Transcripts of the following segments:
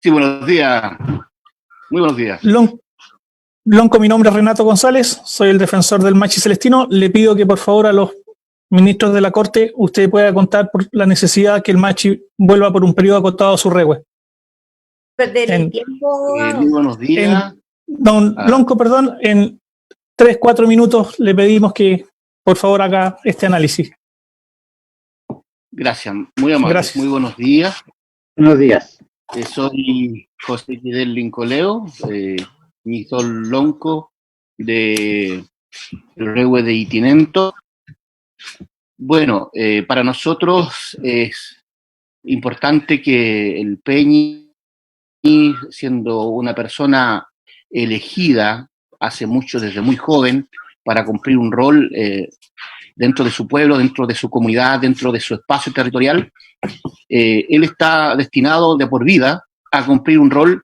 Sí, buenos días. Muy buenos días. Lonco, mi nombre es Renato González, soy el defensor del Machi Celestino. Le pido que por favor a los ministros de la Corte usted pueda contar por la necesidad que el Machi vuelva por un periodo acotado a su regüe. Perder el tiempo. Muy buenos días. Don Lonco, perdón, en 3-4 minutos le pedimos que por favor haga este análisis. Gracias, muy amable. Gracias. Muy buenos días. Buenos días. Soy José Guidel Lincoleo, ministro Lonco de el Rehue de Itinento. Bueno, para nosotros es importante que el Peñi, siendo una persona elegida desde muy joven, para cumplir un rol dentro de su pueblo, dentro de su comunidad, dentro de su espacio territorial, él está destinado de por vida a cumplir un rol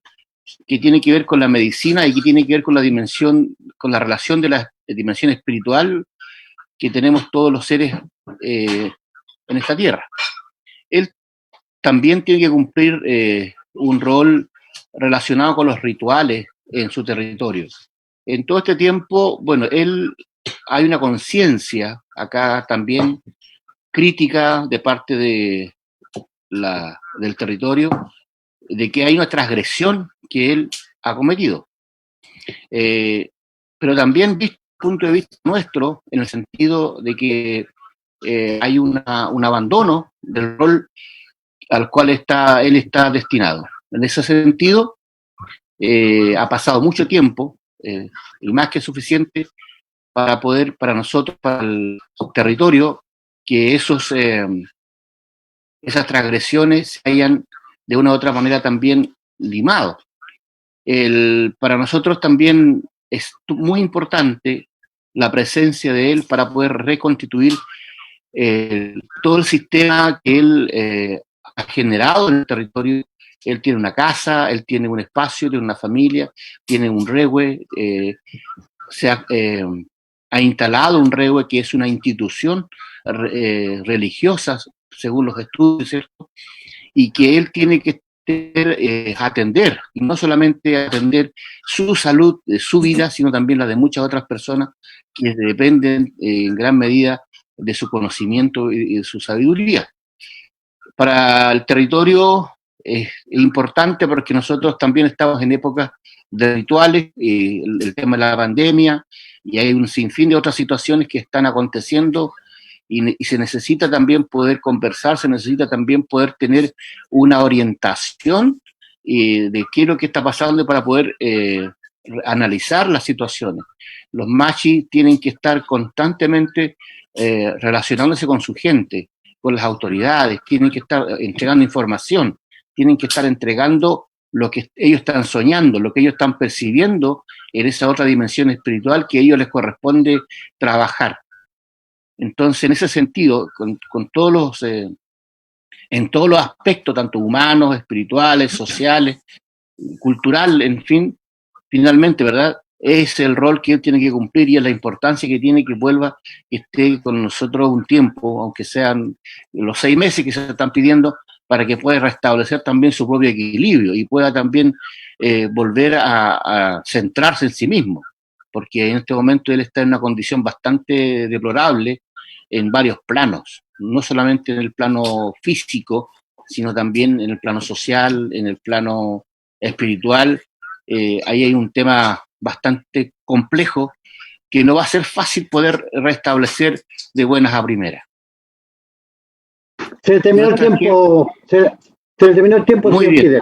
que tiene que ver con la medicina y que tiene que ver con la dimensión, con la relación de la dimensión espiritual que tenemos todos los seres en esta tierra. Él también tiene que cumplir un rol relacionado con los rituales en su territorio. En todo este tiempo, bueno, hay una conciencia acá también crítica de parte del territorio, de que hay una transgresión que él ha cometido. Pero también desde el punto de vista nuestro, en el sentido de que hay un abandono del rol al cual él está destinado. En ese sentido, ha pasado mucho tiempo, y más que suficiente, para nosotros, para el territorio, que esas transgresiones se hayan de una u otra manera también limado. Para nosotros también es muy importante la presencia de él para poder reconstituir todo el sistema que él ha generado en el territorio. Él tiene una casa, él tiene un espacio, tiene una familia, tiene un rehue, ha instalado un rehue que es una institución religiosa, según los estudios, ¿cierto? Y que él tiene que atender, y no solamente atender su salud, su vida, sino también la de muchas otras personas que dependen en gran medida de su conocimiento y de su sabiduría. Para el territorio es importante porque nosotros también estamos en épocas de rituales, el tema de la pandemia, y hay un sinfín de otras situaciones que están aconteciendo, y se necesita también poder conversar, se necesita también poder tener una orientación de qué es lo que está pasando para poder analizar las situaciones. Los machis tienen que estar constantemente relacionándose con su gente, con las autoridades, tienen que estar entregando información, tienen que estar entregando lo que ellos están soñando, lo que ellos están percibiendo en esa otra dimensión espiritual que a ellos les corresponde trabajar. Entonces, en ese sentido, en todos los aspectos, tanto humanos, espirituales, sociales, cultural, en fin, finalmente, ¿verdad? Es el rol que él tiene que cumplir y es la importancia que tiene que vuelva, que esté con nosotros un tiempo, aunque sean los 6 meses que se están pidiendo, para que pueda restablecer también su propio equilibrio y pueda también volver a centrarse en sí mismo, porque en este momento él está en una condición bastante deplorable en varios planos, no solamente en el plano físico, sino también en el plano social, en el plano espiritual. Ahí hay un tema bastante complejo que no va a ser fácil poder restablecer de buenas a primeras. Se terminó el tiempo, Muy señor bien. Fidel.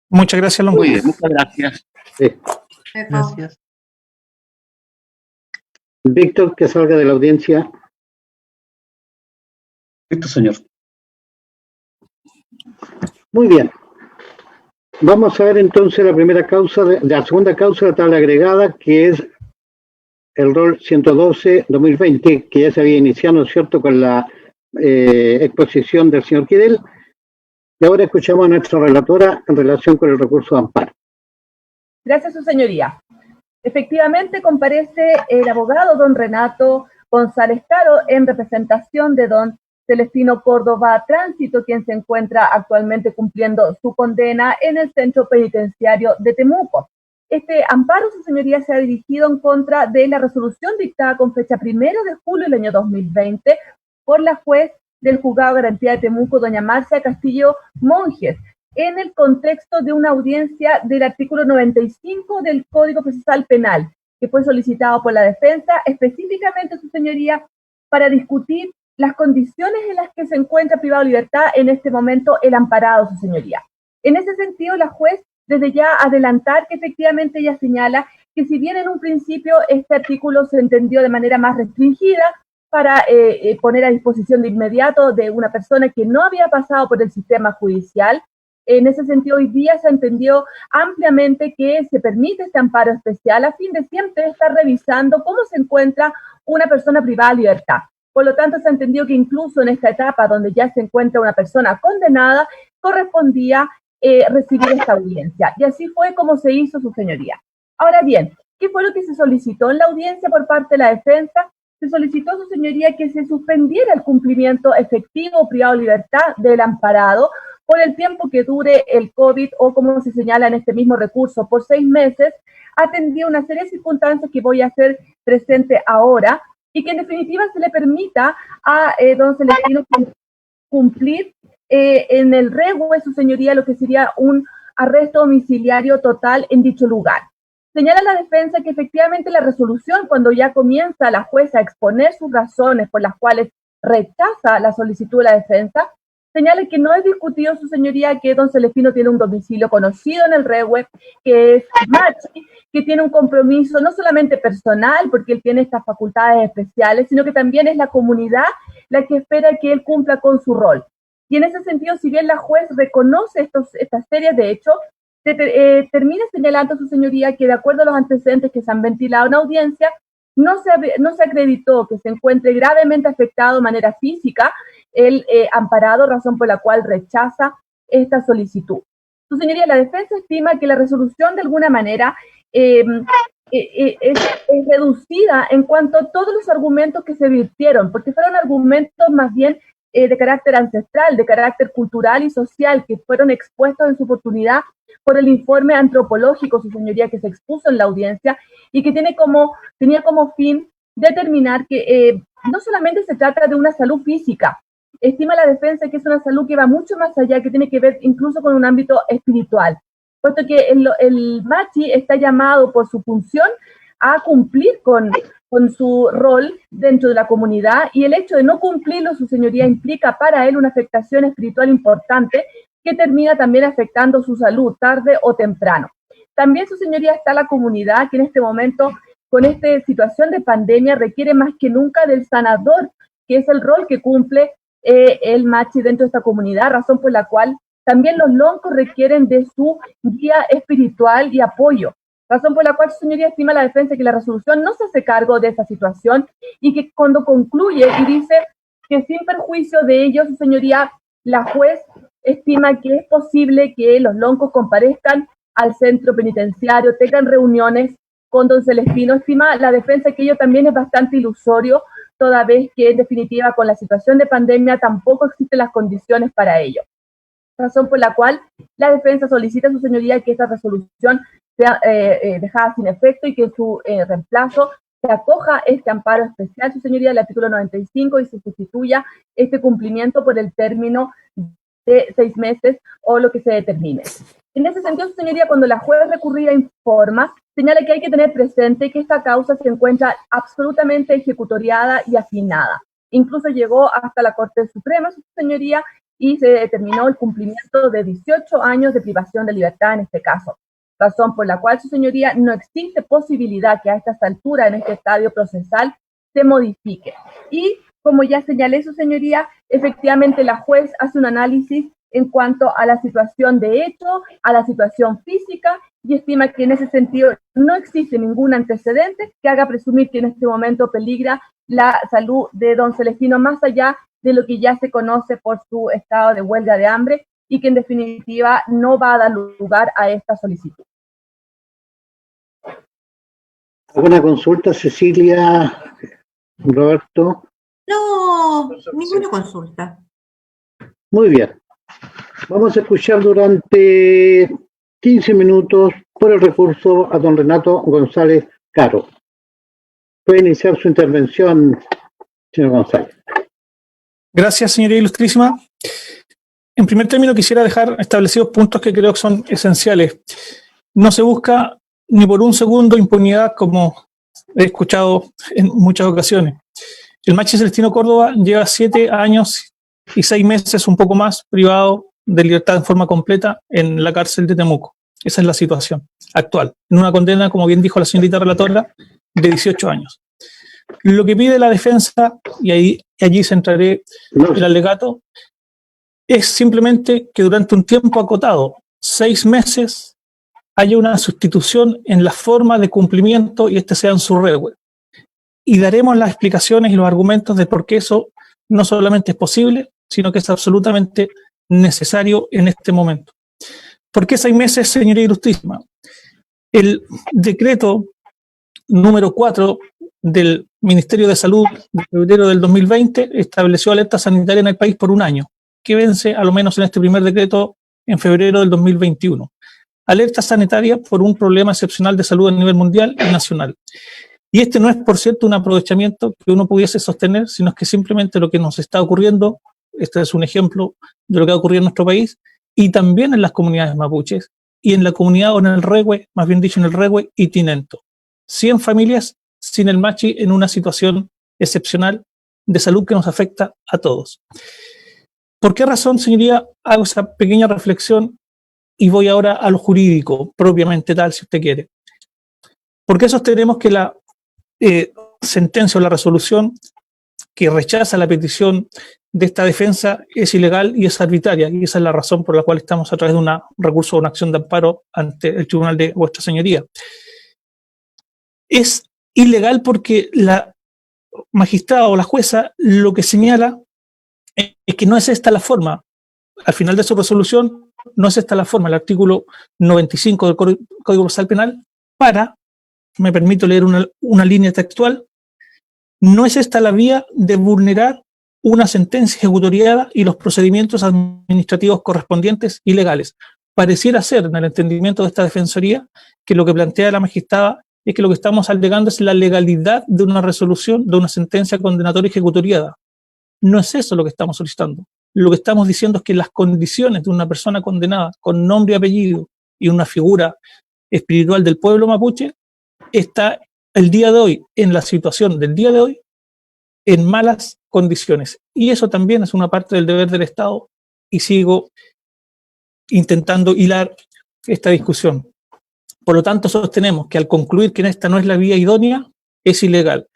Muchas gracias, Lonco. Muy bien, muchas gracias. Sí. Gracias. Víctor, que salga de la audiencia. Listo, señor. Muy bien. Vamos a ver entonces la primera causa, la segunda causa de la tabla agregada, que es el rol 112-2020, que ya se había iniciado, ¿no es cierto?, con la exposición del señor Guidel. Y ahora escuchamos a nuestra relatora en relación con el recurso de amparo. Gracias, su señoría. Efectivamente, comparece el abogado don Renato González Caro en representación de don Celestino Córdoba Tránsito, quien se encuentra actualmente cumpliendo su condena en el centro penitenciario de Temuco. Este amparo, su señoría, se ha dirigido en contra de la resolución dictada con fecha 1 de julio del año 2020 por la juez del Juzgado de Garantía de Temuco, doña Marcia Castillo Monjes, en el contexto de una audiencia del artículo 95 del Código Procesal Penal, que fue solicitado por la defensa, específicamente, su señoría, para discutir las condiciones en las que se encuentra privado de libertad en este momento el amparado, su señoría. En ese sentido, la juez, desde ya adelantar que efectivamente ella señala que si bien en un principio este artículo se entendió de manera más restringida para poner a disposición de inmediato de una persona que no había pasado por el sistema judicial, en ese sentido hoy día se entendió ampliamente que se permite este amparo especial a fin de siempre estar revisando cómo se encuentra una persona privada de libertad. Por lo tanto, se entendió que incluso en esta etapa donde ya se encuentra una persona condenada, correspondía recibir esta audiencia. Y así fue como se hizo, su señoría. Ahora bien, ¿qué fue lo que se solicitó en la audiencia por parte de la defensa? Se solicitó, su señoría, que se suspendiera el cumplimiento efectivo o privado de libertad del amparado por el tiempo que dure el COVID o, como se señala en este mismo recurso, por 6 meses, atendiendo una serie de circunstancias que voy a hacer presente ahora, y que en definitiva se le permita a don Celestino cumplir en el REWE, su señoría, lo que sería un arresto domiciliario total en dicho lugar. Señala la defensa que efectivamente la resolución, cuando ya comienza la jueza a exponer sus razones por las cuales rechaza la solicitud de la defensa, señala que no es discutido, su señoría, que don Celestino tiene un domicilio conocido en el REWE, que es Machi, que tiene un compromiso no solamente personal, porque él tiene estas facultades especiales, sino que también es la comunidad la que espera que él cumpla con su rol. Y en ese sentido, si bien la juez reconoce estas series de hechos, termina señalando, su señoría, que de acuerdo a los antecedentes que se han ventilado en audiencia, no se acreditó que se encuentre gravemente afectado de manera física el amparado, razón por la cual rechaza esta solicitud. Su señoría, la defensa estima que la resolución de alguna manera es reducida en cuanto a todos los argumentos que se virtieron, porque fueron argumentos más bien de carácter ancestral, de carácter cultural y social, que fueron expuestos en su oportunidad por el informe antropológico, su señoría, que se expuso en la audiencia y que tenía como fin determinar que no solamente se trata de una salud física, estima la defensa que es una salud que va mucho más allá, que tiene que ver incluso con un ámbito espiritual, puesto que el Machi está llamado por su función a cumplir con su rol dentro de la comunidad, y el hecho de no cumplirlo, su señoría, implica para él una afectación espiritual importante que termina también afectando su salud tarde o temprano. También, su señoría, está la comunidad que en este momento, con esta situación de pandemia, requiere más que nunca del sanador, que es el rol que cumple el Machi dentro de esta comunidad, razón por la cual también los loncos requieren de su guía espiritual y apoyo, razón por la cual, su señoría, estima la defensa que la resolución no se hace cargo de esa situación y que cuando concluye y dice que sin perjuicio de ello, su señoría, la juez estima que es posible que los loncos comparezcan al centro penitenciario, tengan reuniones con don Celestino. Estima la defensa que ello también es bastante ilusorio, toda vez que en definitiva con la situación de pandemia tampoco existen las condiciones para ello. Razón por la cual la defensa solicita a su señoría que esta resolución sea dejada sin efecto y que en su reemplazo se acoja este amparo especial, su señoría, del artículo 95, y se sustituya este cumplimiento por el término de 6 meses o lo que se determine. En ese sentido, su señoría, cuando la juez recurrida informa, señala que hay que tener presente que esta causa se encuentra absolutamente ejecutoriada y afinada. Incluso llegó hasta la Corte Suprema, su señoría, y se determinó el cumplimiento de 18 años de privación de libertad en este caso. Razón por la cual, su señoría, no existe posibilidad que a estas alturas, en este estadio procesal, se modifique. Y, como ya señalé, su señoría, efectivamente la juez hace un análisis en cuanto a la situación de hecho, a la situación física, y estima que en ese sentido no existe ningún antecedente que haga presumir que en este momento peligra la salud de don Celestino, más allá de lo que ya se conoce por su estado de huelga de hambre, y que en definitiva no va a dar lugar a esta solicitud. ¿Alguna consulta, Cecilia, Roberto? No, ninguna consulta. Muy bien. Vamos a escuchar durante 15 minutos por el recurso a don Renato González Caro. Puede iniciar su intervención, señor González. Gracias, señoría ilustrísima. En primer término, quisiera dejar establecidos puntos que creo que son esenciales. No se busca ni por un segundo impunidad, como he escuchado en muchas ocasiones. El Machi Celestino Córdoba lleva 7 años y 6 meses, un poco más, privado de libertad en forma completa en la cárcel de Temuco. Esa es la situación actual. En una condena, como bien dijo la señorita relatora, de 18 años. Lo que pide la defensa, y allí centraré el alegato, es simplemente que durante un tiempo acotado, 6 meses, haya una sustitución en la forma de cumplimiento y este sea en su red web. Y daremos las explicaciones y los argumentos de por qué eso no solamente es posible, sino que es absolutamente necesario en este momento. ¿Por qué 6 meses, señoría ilustrísima? El decreto número 4 del Ministerio de Salud de febrero del 2020 estableció alerta sanitaria en el país por 1 año, que vence a lo menos en este primer decreto en febrero del 2021. Alerta sanitaria por un problema excepcional de salud a nivel mundial y nacional. Y este no es, por cierto, un aprovechamiento que uno pudiese sostener, sino que simplemente lo que nos está ocurriendo, este es un ejemplo de lo que ha ocurrido en nuestro país, y también en las comunidades mapuches, y en la comunidad o en el Rehue, más bien dicho en el Rehue y Tinento. 100 familias sin el Machi en una situación excepcional de salud que nos afecta a todos. ¿Por qué razón, señoría, hago esa pequeña reflexión y voy ahora a lo jurídico, propiamente tal, si usted quiere? ¿Por qué sostenemos que la sentencia o la resolución que rechaza la petición de esta defensa es ilegal y es arbitraria? Y esa es la razón por la cual estamos a través de un recurso o una acción de amparo ante el tribunal de vuestra señoría. Es ilegal porque la magistrada o la jueza lo que señala es que no es esta la forma. Al final de su resolución, no es esta la forma, el artículo 95 del Código Procesal Penal, me permito leer una línea textual, no es esta la vía de vulnerar una sentencia ejecutoriada y los procedimientos administrativos correspondientes y legales. Pareciera ser, en el entendimiento de esta defensoría, que lo que plantea la magistrada es que lo que estamos alegando es la legalidad de una resolución, de una sentencia condenatoria ejecutoriada. No es eso lo que estamos solicitando. Lo que estamos diciendo es que las condiciones de una persona condenada con nombre y apellido y una figura espiritual del pueblo mapuche está el día de hoy, en la situación del día de hoy, en malas condiciones. Y eso también es una parte del deber del Estado y sigo intentando hilar esta discusión. Por lo tanto, sostenemos que al concluir que esta no es la vía idónea, es ilegal.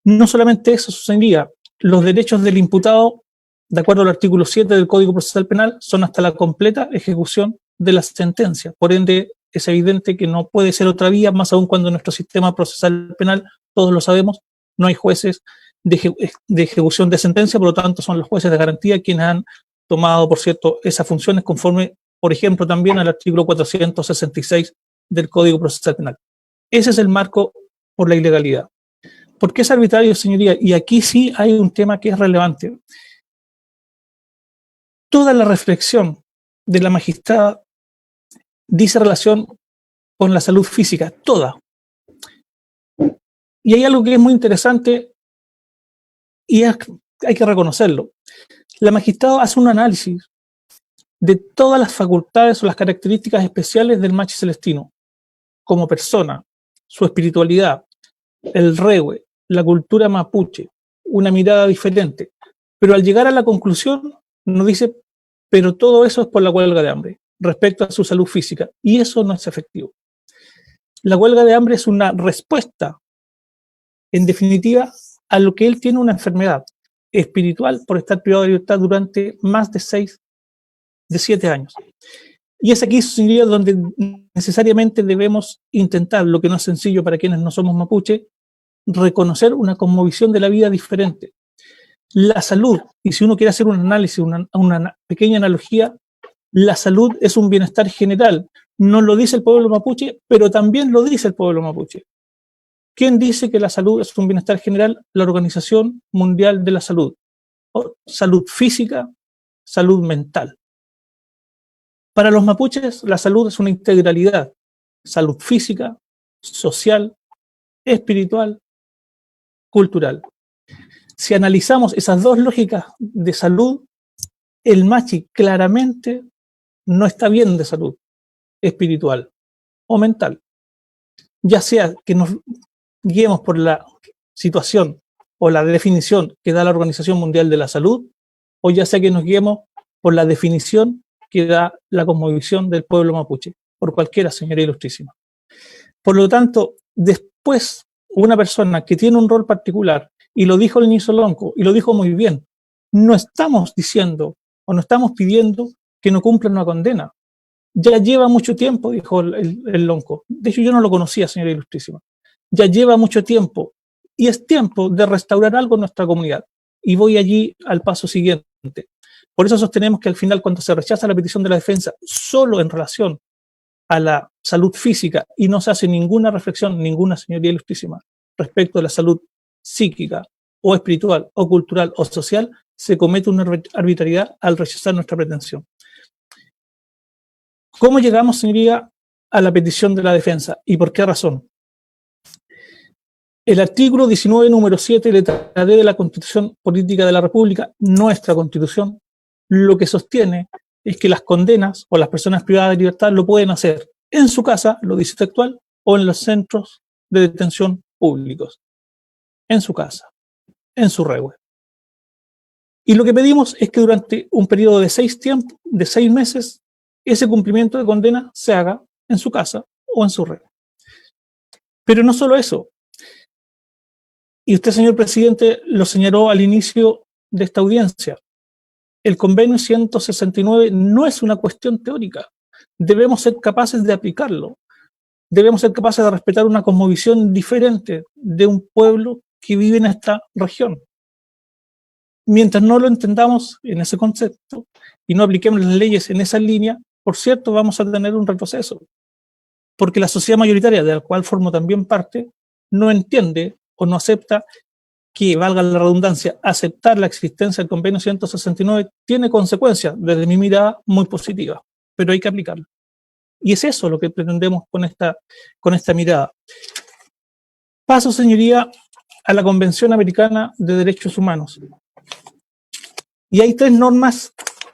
No solamente eso, señoría, los derechos del imputado, de acuerdo al artículo 7 del Código Procesal Penal, son hasta la completa ejecución de la sentencia. Por ende, es evidente que no puede ser otra vía, más aún cuando en nuestro sistema procesal penal, todos lo sabemos, no hay jueces de ejecución de sentencia, por lo tanto son los jueces de garantía quienes han tomado, por cierto, esas funciones conforme, por ejemplo, también al artículo 466 del Código Procesal Penal. Ese es el marco por la ilegalidad. ¿Por qué es arbitrario, señoría? Y aquí sí hay un tema que es relevante. Toda la reflexión de la magistrada dice relación con la salud física, toda. Y hay algo que es muy interesante y hay que reconocerlo. La magistrada hace un análisis de todas las facultades o las características especiales del Machi Celestino, como persona, su espiritualidad, el Rehue, la cultura mapuche, una mirada diferente. Pero al llegar a la conclusión, nos dice, pero todo eso es por la huelga de hambre, respecto a su salud física, y eso no es efectivo. La huelga de hambre es una respuesta, en definitiva, a lo que él tiene una enfermedad espiritual por estar privado de libertad durante más de 7 años. Y es aquí, señoría, donde necesariamente debemos intentar, lo que no es sencillo para quienes no somos mapuche, reconocer una cosmovisión de la vida diferente. La salud, y si uno quiere hacer un análisis, una pequeña analogía, la salud es un bienestar general. No lo dice el pueblo mapuche, pero también lo dice el pueblo mapuche. ¿Quién dice que la salud es un bienestar general? La Organización Mundial de la Salud. Salud física, salud mental. Para los mapuches, la salud es una integralidad. Salud física, social, espiritual, cultural. Si analizamos esas dos lógicas de salud, el machi claramente no está bien de salud espiritual o mental. Ya sea que nos guiemos por la situación o la definición que da la Organización Mundial de la Salud, o ya sea que nos guiemos por la definición que da la cosmovisión del pueblo mapuche, por cualquiera, señoría ilustrísima. Por lo tanto, después, una persona que tiene un rol particular, y lo dijo el Ñisolonco, y lo dijo muy bien, no estamos diciendo o no estamos pidiendo que no cumplan una condena. Ya lleva mucho tiempo, dijo el Lonco. De hecho, yo no lo conocía, señora ilustrísima. Ya lleva mucho tiempo, y es tiempo de restaurar algo en nuestra comunidad. Y voy allí al paso siguiente. Por eso sostenemos que al final, cuando se rechaza la petición de la defensa solo en relación a la salud física y no se hace ninguna reflexión, ninguna, señoría ilustrísima, respecto de la salud psíquica o espiritual o cultural o social, se comete una arbitrariedad al rechazar nuestra pretensión. ¿Cómo llegamos, señoría, a la petición de la defensa y por qué razón? El artículo 19, número 7, letra D de la Constitución Política de la República, nuestra Constitución, lo que sostiene es que las condenas o las personas privadas de libertad lo pueden hacer en su casa, lo dice textual, o en los centros de detención públicos. En su casa, en su rehue. Y lo que pedimos es que durante un periodo de 6 meses, ese cumplimiento de condena se haga en su casa o en su rehue. Pero no solo eso. Y usted, señor presidente, lo señaló al inicio de esta audiencia. El convenio 169 no es una cuestión teórica. Debemos ser capaces de aplicarlo. Debemos ser capaces de respetar una cosmovisión diferente de un pueblo que vive en esta región. Mientras no lo entendamos en ese concepto y no apliquemos las leyes en esa línea, por cierto, vamos a tener un retroceso. Porque la sociedad mayoritaria, de la cual formo también parte, no entiende o no acepta que, valga la redundancia, aceptar la existencia del convenio 169 tiene consecuencias, desde mi mirada, muy positivas, pero hay que aplicarlo. Y es eso lo que pretendemos con esta mirada. Paso, señoría, a la Convención Americana de Derechos Humanos. Y hay 3 normas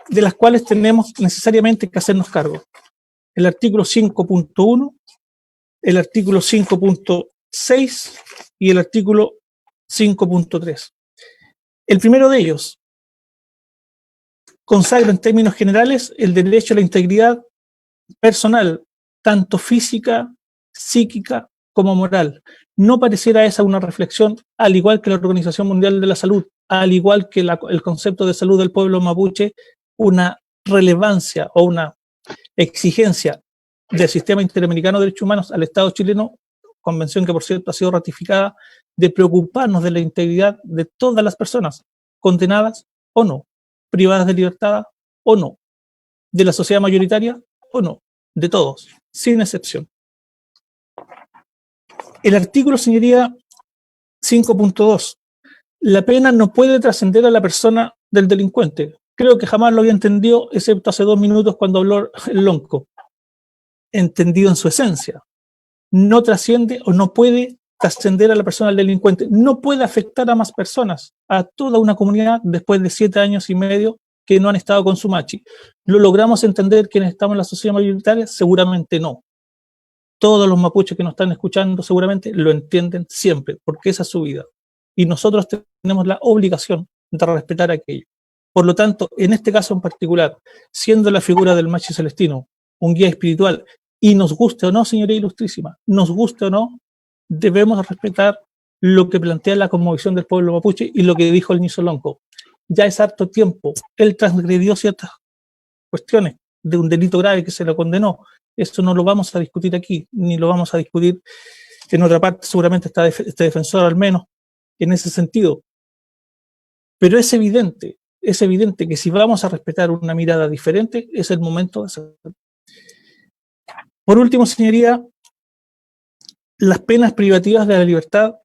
de las cuales tenemos necesariamente que hacernos cargo. El artículo 5.1, el artículo 5.6 y el artículo 5.3. El primero de ellos consagra en términos generales el derecho a la integridad personal, tanto física, psíquica como moral. No pareciera esa una reflexión, al igual que la Organización Mundial de la Salud, al igual que el concepto de salud del pueblo mapuche, una relevancia o una exigencia del Sistema Interamericano de Derechos Humanos al Estado chileno, convención que por cierto ha sido ratificada, de preocuparnos de la integridad de todas las personas, condenadas o no, privadas de libertad o no, de la sociedad mayoritaria o no, de todos, sin excepción. El artículo, señoría, 5.2. La pena no puede trascender a la persona del delincuente. Creo que jamás lo había entendido, excepto hace 2 minutos cuando habló el Lonco. Entendido en su esencia. No trasciende o no puede trascender a la persona del delincuente. No puede afectar a más personas, a toda una comunidad después de 7 años y medio que no han estado con su machi. ¿Lo logramos entender quienes estamos en la sociedad mayoritaria? Seguramente no. Todos los mapuches que nos están escuchando seguramente lo entienden siempre, porque esa es su vida. Y nosotros tenemos la obligación de respetar aquello. Por lo tanto, en este caso en particular, siendo la figura del machi celestino un guía espiritual, y nos guste o no, señoría ilustrísima, nos guste o no, debemos respetar lo que plantea la cosmovisión del pueblo mapuche y lo que dijo el Ñisolonco. Ya es harto tiempo, él transgredió ciertas cuestiones de un delito grave que se lo condenó. Eso no lo vamos a discutir aquí, ni lo vamos a discutir en otra parte, seguramente está este defensor al menos en ese sentido. Pero es evidente que si vamos a respetar una mirada diferente, es el momento de hacerlo. Por último, señoría, las penas privativas de la libertad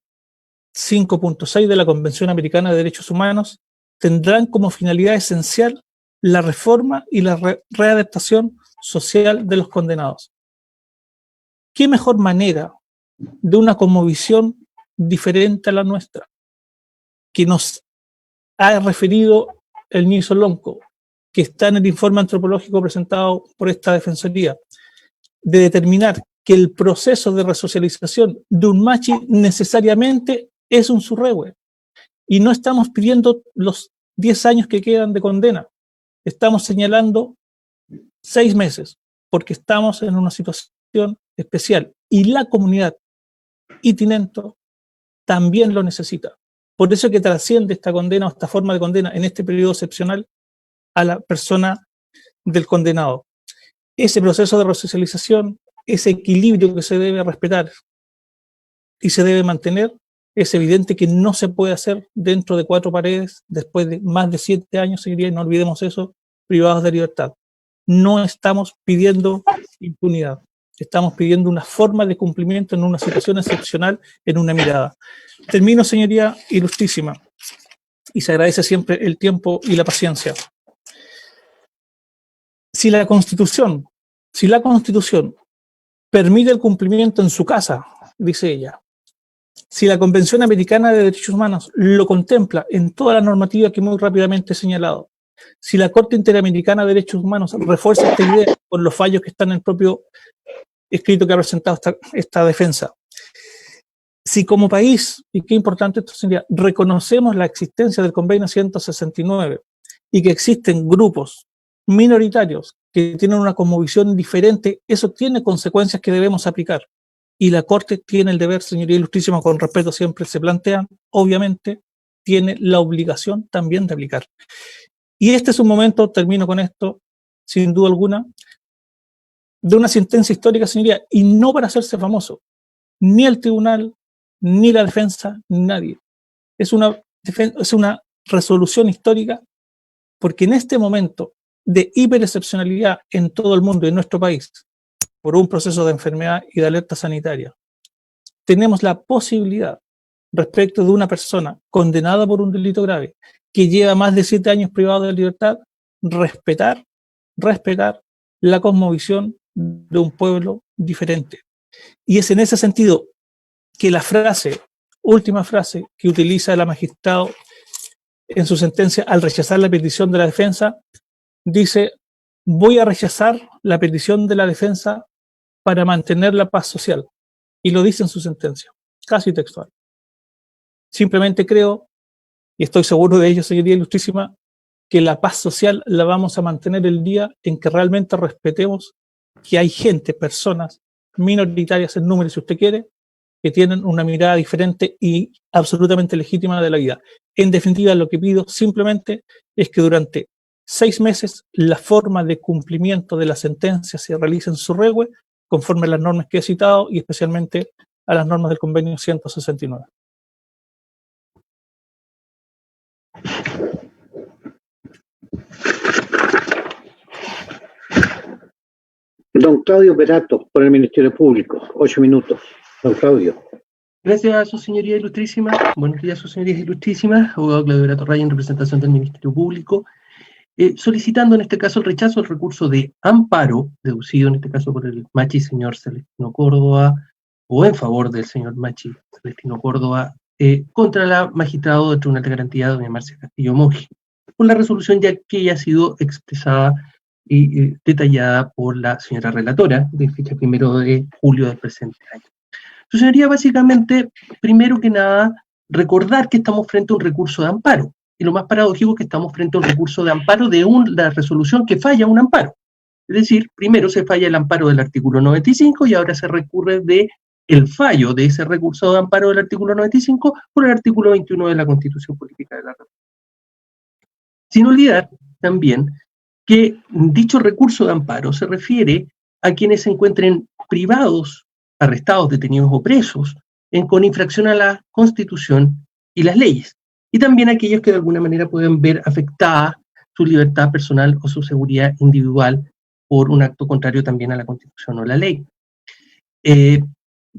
5.6 de la Convención Americana de Derechos Humanos tendrán como finalidad esencial la reforma y la readaptación social de los condenados. ¿Qué mejor manera de una cosmovisión diferente a la nuestra, que nos ha referido el Nilsson Lonco, que está en el informe antropológico presentado por esta Defensoría, de determinar que el proceso de resocialización de un machi necesariamente es un surrehue? Y no estamos pidiendo los 10 años que quedan de condena, estamos señalando 6 meses, porque estamos en una situación especial y la comunidad Itinento también lo necesita. Por eso que trasciende esta condena o esta forma de condena en este periodo excepcional a la persona del condenado. Ese proceso de resocialización, ese equilibrio que se debe respetar y se debe mantener, es evidente que no se puede hacer dentro de 4 paredes después de más de 7 años, seguiría, y no olvidemos eso, privados de libertad. No estamos pidiendo impunidad, estamos pidiendo una forma de cumplimiento en una situación excepcional, en una mirada. Termino, señoría ilustrísima, y se agradece siempre el tiempo y la paciencia. Si la Constitución permite el cumplimiento en su casa, dice ella, si la Convención Americana de Derechos Humanos lo contempla en toda la normativa que muy rápidamente he señalado, si la Corte Interamericana de Derechos Humanos refuerza esta idea con los fallos que están en el propio escrito que ha presentado esta defensa, si como país, y qué importante esto sería, reconocemos la existencia del Convenio 169 y que existen grupos minoritarios que tienen una cosmovisión diferente, eso tiene consecuencias que debemos aplicar. Y la Corte tiene el deber, señoría ilustrísima, con respeto siempre se plantean, obviamente, tiene la obligación también de aplicar. Y este es un momento, termino con esto, sin duda alguna, de una sentencia histórica, señoría, y no para hacerse famoso, ni el tribunal, ni la defensa, ni nadie. Es una resolución histórica porque en este momento de hiperexcepcionalidad en todo el mundo y en nuestro país, por un proceso de enfermedad y de alerta sanitaria, tenemos la posibilidad, respecto de una persona condenada por un delito grave, que lleva más de 7 años privado de libertad, respetar la cosmovisión de un pueblo diferente. Y es en ese sentido que la última frase que utiliza el magistrado en su sentencia al rechazar la petición de la defensa, dice: voy a rechazar la petición de la defensa para mantener la paz social. Y lo dice en su sentencia, casi textual. Simplemente creo, y estoy seguro de ello, señoría ilustrísima, que la paz social la vamos a mantener el día en que realmente respetemos que hay gente, personas minoritarias en número, si usted quiere, que tienen una mirada diferente y absolutamente legítima de la vida. En definitiva, lo que pido simplemente es que durante 6 meses la forma de cumplimiento de la sentencia se realice en su regüe, conforme a las normas que he citado y especialmente a las normas del convenio 169. Don Claudio Perato, por el Ministerio Público, 8 minutos. Don Claudio. Gracias a su señoría ilustrísima. Buenos días, sus señorías ilustrísimas. Abogado Claudio Perato Raya, en representación del Ministerio Público, solicitando en este caso el rechazo del recurso de amparo, deducido en este caso por el machi señor Celestino Córdoba, o en favor del señor machi Celestino Córdoba, contra la magistrado del Tribunal de Garantía, doña Marcia Castillo Monge, por la resolución ya que ya ha sido expresada y detallada por la señora relatora, de fecha 1 de julio del presente año. Su señoría, básicamente, primero que nada, recordar que estamos frente a un recurso de amparo, y lo más paradójico es que estamos frente a un recurso de amparo de la resolución que falla un amparo. Es decir, primero se falla el amparo del artículo 95 y ahora se recurre del fallo de ese recurso de amparo del artículo 95 por el artículo 21 de la Constitución Política de la República. Sin olvidar también que dicho recurso de amparo se refiere a quienes se encuentren privados, arrestados, detenidos o presos con infracción a la Constitución y las leyes, y también aquellos que de alguna manera pueden ver afectada su libertad personal o su seguridad individual por un acto contrario también a la Constitución o la ley.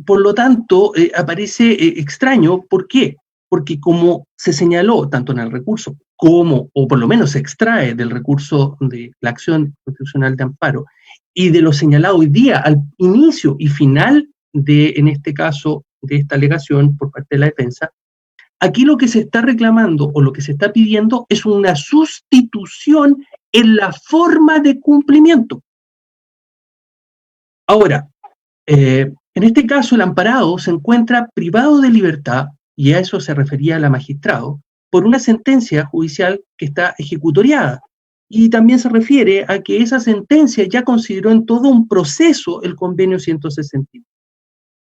por lo tanto, aparece extraño. ¿Por qué? Porque como se señaló tanto en el recurso como, o por lo menos se extrae del recurso de la acción constitucional de amparo, y de lo señalado hoy día al inicio y final de, en este caso, de esta alegación por parte de la defensa, aquí lo que se está reclamando o lo que se está pidiendo es una sustitución en la forma de cumplimiento. Ahora, en este caso el amparado se encuentra privado de libertad, y a eso se refería la magistrado, por una sentencia judicial que está ejecutoriada. Y también se refiere a que esa sentencia ya consideró en todo un proceso el convenio 160.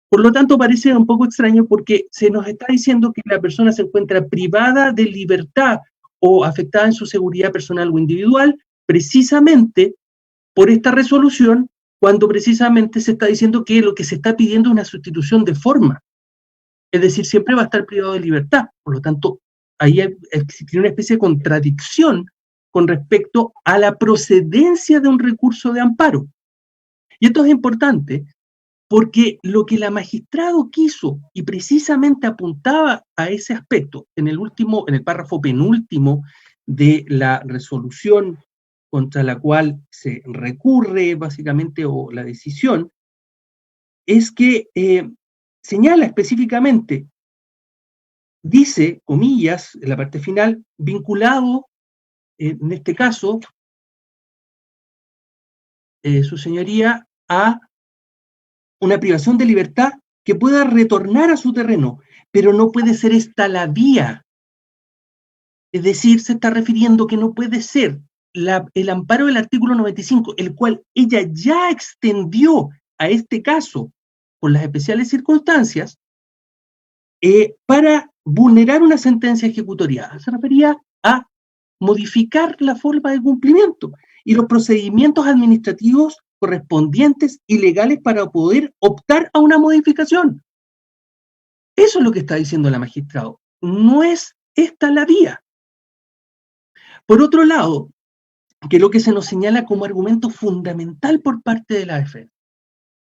Por lo tanto, parece un poco extraño porque se nos está diciendo que la persona se encuentra privada de libertad o afectada en su seguridad personal o individual, precisamente por esta resolución, cuando precisamente se está diciendo que lo que se está pidiendo es una sustitución de forma. Es decir, siempre va a estar privado de libertad. Por lo tanto, ahí existe una especie de contradicción con respecto a la procedencia de un recurso de amparo. Y esto es importante porque lo que la magistrado quiso y precisamente apuntaba a ese aspecto en el párrafo penúltimo de la resolución contra la cual se recurre básicamente, o la decisión, es que señala específicamente, dice, comillas, en la parte final, vinculado, en este caso, su señoría, a una privación de libertad que pueda retornar a su terreno, pero no puede ser esta la vía. Es decir, se está refiriendo que no puede ser el amparo del artículo 95, el cual ella ya extendió a este caso por las especiales circunstancias, para vulnerar una sentencia ejecutoriada. Se refería a modificar la forma de cumplimiento y los procedimientos administrativos correspondientes y legales para poder optar a una modificación. Eso es lo que está diciendo la magistrado. No es esta la vía. Por otro lado, que lo que se nos señala como argumento fundamental por parte de la defensa,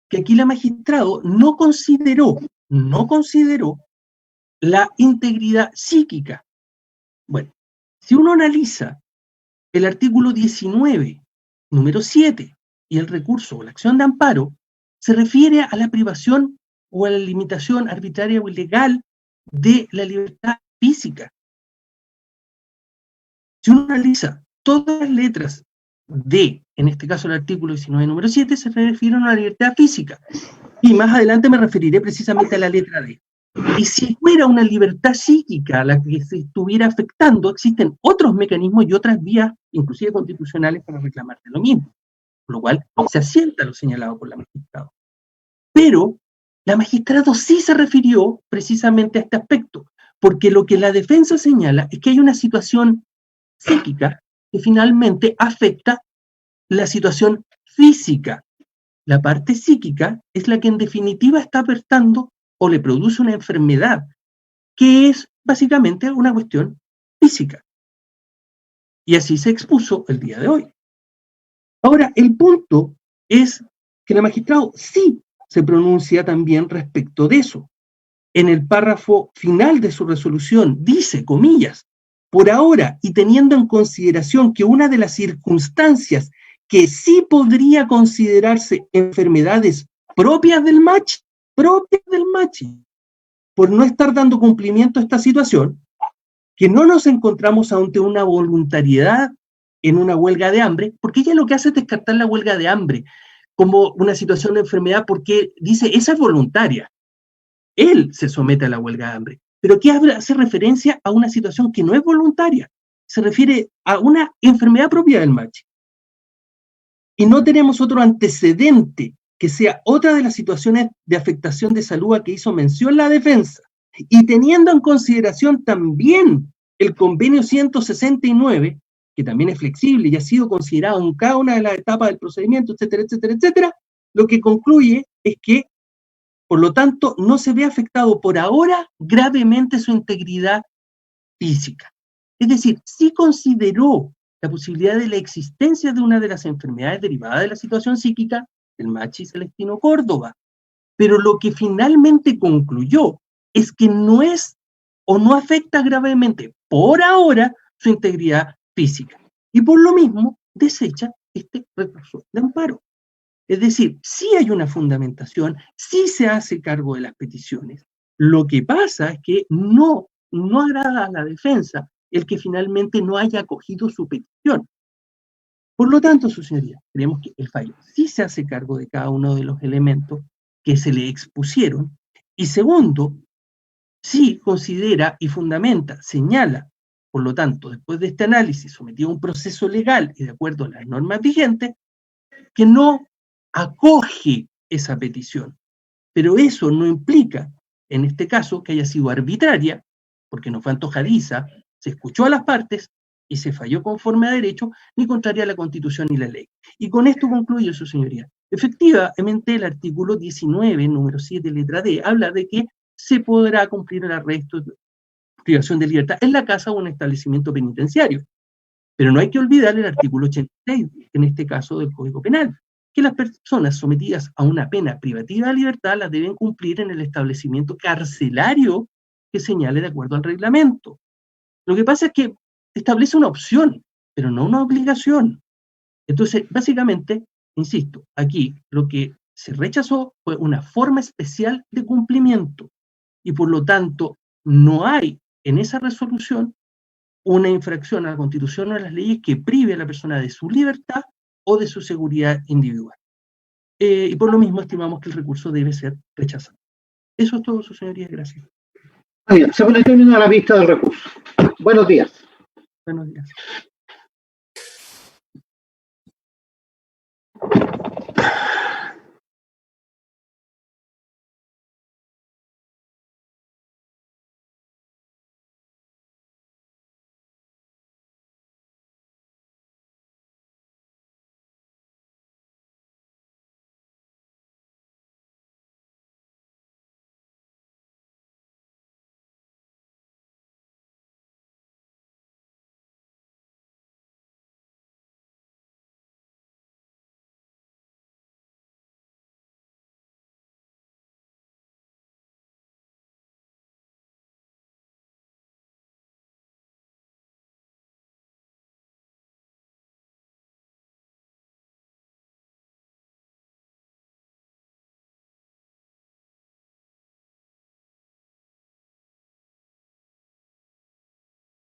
que aquí la magistrado no consideró la integridad psíquica. Bueno, si uno analiza el artículo 19, número 7, y el recurso o la acción de amparo, se refiere a la privación o a la limitación arbitraria o ilegal de la libertad física. Si uno analiza todas las letras de, en este caso el artículo 19, número 7, se refieren a la libertad física. Y más adelante me referiré precisamente a la letra D. Y si fuera una libertad psíquica la que se estuviera afectando, existen otros mecanismos y otras vías, inclusive constitucionales, para reclamar de lo mismo. Por lo cual se asienta lo señalado por la magistrado. Pero la magistrado sí se refirió precisamente a este aspecto, porque lo que la defensa señala es que hay una situación psíquica que finalmente afecta la situación física. La parte psíquica es la que en definitiva está afectando o le produce una enfermedad, que es básicamente una cuestión física. Y así se expuso el día de hoy. Ahora, el punto es que el magistrado sí se pronuncia también respecto de eso. En el párrafo final de su resolución dice, comillas, por ahora y teniendo en consideración que una de las circunstancias que sí podría considerarse enfermedades propias del MACH, por no estar dando cumplimiento a esta situación, que no nos encontramos ante una voluntariedad en una huelga de hambre, porque ella lo que hace es descartar la huelga de hambre como una situación de enfermedad, porque dice, esa es voluntaria. Él se somete a la huelga de hambre. Pero aquí hace referencia a una situación que no es voluntaria. Se refiere a una enfermedad propia del MACH. Y no tenemos otro antecedente que sea otra de las situaciones de afectación de salud a que hizo mención la defensa. Y teniendo en consideración también el convenio 169, que también es flexible y ha sido considerado en cada una de las etapas del procedimiento, etcétera, etcétera, etcétera, lo que concluye es que, por lo tanto, no se ve afectado por ahora gravemente su integridad física. Es decir, sí consideró la posibilidad de la existencia de una de las enfermedades derivadas de la situación psíquica del MACH y Celestino Córdoba, pero lo que finalmente concluyó es que no es o no afecta gravemente, por ahora, su integridad física. Y por lo mismo, desecha este recurso de amparo. Es decir, sí hay una fundamentación, sí se hace cargo de las peticiones. Lo que pasa es que no agrada a la defensa el que finalmente no haya acogido su petición. Por lo tanto, su señoría, creemos que el fallo sí se hace cargo de cada uno de los elementos que se le expusieron. Y segundo, sí considera y fundamenta, señala, por lo tanto, después de este análisis sometido a un proceso legal y de acuerdo a las normas vigentes, que no acoge esa petición. Pero eso no implica, en este caso, que haya sido arbitraria, porque no fue antojadiza, se escuchó a las partes y se falló conforme a derecho, ni contraria a la Constitución ni la ley. Y con esto concluyo, su señoría. Efectivamente, el artículo 19, número 7, letra D, habla de que se podrá cumplir el arresto, privación de libertad en la casa o en establecimiento penitenciario. Pero no hay que olvidar el artículo 86, en este caso del Código Penal, que las personas sometidas a una pena privativa de libertad las deben cumplir en el establecimiento carcelario que señale de acuerdo al reglamento. Lo que pasa es que establece una opción, pero no una obligación. Entonces, básicamente, insisto, aquí lo que se rechazó fue una forma especial de cumplimiento y por lo tanto no hay en esa resolución una infracción a la Constitución o a las leyes que prive a la persona de su libertad o de su seguridad individual. Y por lo mismo estimamos que el recurso debe ser rechazado. Eso es todo, su señoría. Gracias. Muy bien, se pone término a la vista del recurso. Buenos días. Buenos días.